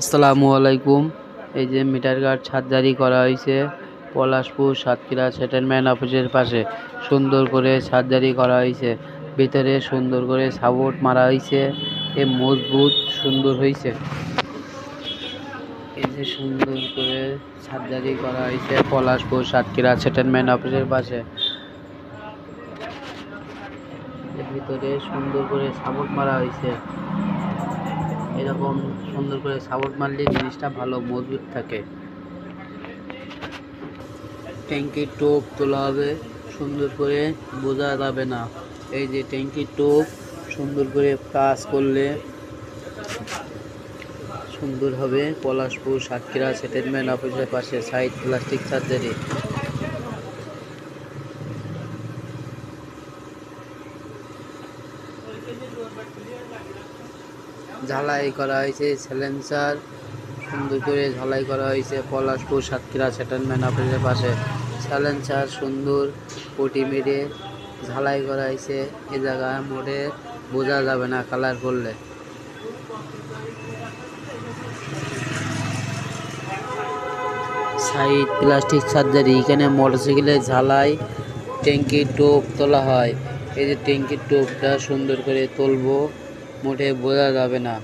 আসসালামু আলাইকুম। এই যে মিটার গার্ড ছাদ জারি করা হয়েছে পলাশপুর সাতক্ষীরা সেটেলমেন্ট অফিসের পাশে। সুন্দর করে ছাদ জারি করা হয়েছে, ভিতরে সুন্দর করে সাপোর্ট মারা হয়েছে, এ মজবুত সুন্দর হয়েছে। এই যে সুন্দর করে ছাদ জারি করা হয়েছে পলাশপুর সাতক্ষীরা সেটেলমেন্ট অফিসের পাশে। এর ভিতরে সুন্দর করে সাপোর্ট মারা হয়েছে। এরকম সুন্দর করে সাপোর্ট মারলে জিনিসটা ভালো মজবুত থাকে। ট্যাঙ্কির টোপ তোলা হবে, সুন্দর করে বোঝা যাবে না। এই যে ট্যাঙ্কির টোপ সুন্দর করে কাজ করলে সুন্দর হবে। পলাশপুর সাতক্ষীরা সেটেলমেন্ট অফিসের পাশে সাইড প্লাস্টিক সার্জারি। ঝালাই করা হয়েছে স্যালেন্সার, সুন্দর করে ঝালাই করা হয়েছে পলাশপুর সাতক্ষীরা সেটেলমেন্ট অফিসের পাশে। স্যালেন্সার সুন্দর পটি মেরে ঝালাই করা হয়েছে। এ জায়গায় মোড়ে বোঝা যাবে না কালার করলে। সাইড প্লাস্টিক সার্জারি, এখানে মোটরসাইকেলের ঝালাই ট্যাঙ্কির টোপ তোলা হয়। এই যে ট্যাঙ্কির টোপটা সুন্দর করে তুলবো, মোটে বোঝা যাবে না।